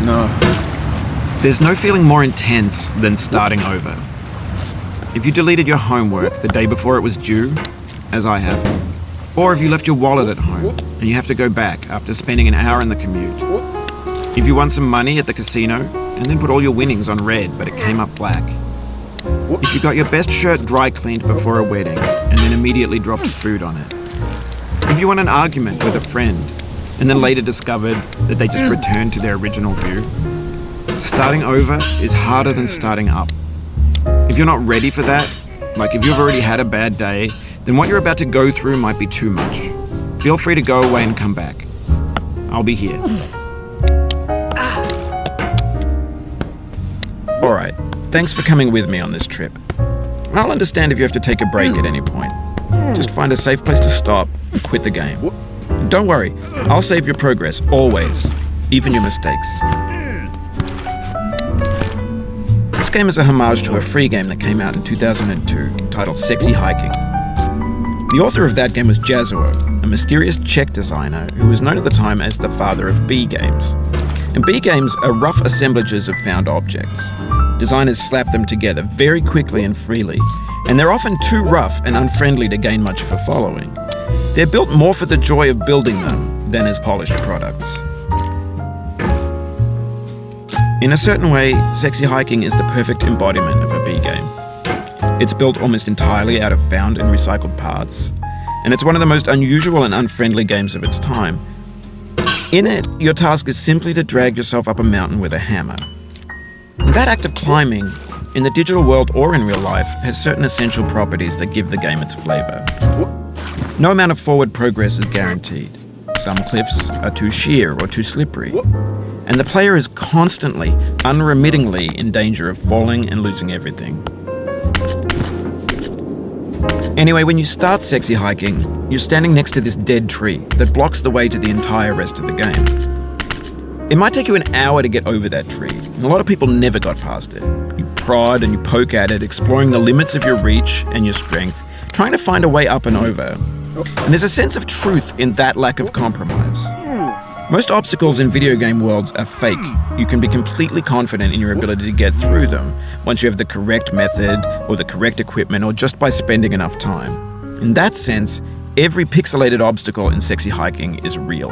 No. There's no feeling more intense than starting over. If you deleted your homework the day before it was due, as I have, or if you left your wallet at home and you have to go back after spending an hour in the commute. If you won some money at the casino and then put all your winnings on red but it came up black. If you got your best shirt dry cleaned before a wedding and then immediately dropped food on it. If you won an argument with a friend and then later discovered that they just returned to their original view. Starting over is harder than starting up. If you're not ready for that, like if you've already had a bad day, then what you're about to go through might be too much. Feel free to go away and come back. I'll be here. Alright, thanks for coming with me on this trip. I'll understand if you have to take a break at any point. Just find a safe place to stop and quit the game. And don't worry, I'll save your progress, always, even your mistakes. This game is a homage to a free game that came out in 2002 titled Sexy Hiking. The author of that game was Jazuo, a mysterious Czech designer who was known at the time as the father of B games. And B games are rough assemblages of found objects. Designers slap them together very quickly and freely, and they're often too rough and unfriendly to gain much of a following. They're built more for the joy of building them than as polished products. In a certain way, Sexy Hiking is the perfect embodiment of a B game. It's built almost entirely out of found and recycled parts, and it's one of the most unusual and unfriendly games of its time. In it, your task is simply to drag yourself up a mountain with a hammer. And that act of climbing, in the digital world or in real life, has certain essential properties that give the game its flavor. No amount of forward progress is guaranteed. Some cliffs are too sheer or too slippery. And the player is constantly, unremittingly in danger of falling and losing everything. Anyway, when you start Sexy Hiking, you're standing next to this dead tree that blocks the way to the entire rest of the game. It might take you an hour to get over that tree, and a lot of people never got past it. You prod and you poke at it, exploring the limits of your reach and your strength, trying to find a way up and over. And there's a sense of truth in that lack of compromise. Most obstacles in video game worlds are fake. You can be completely confident in your ability to get through them once you have the correct method or the correct equipment or just by spending enough time. In that sense, every pixelated obstacle in Sexy Hiking is real.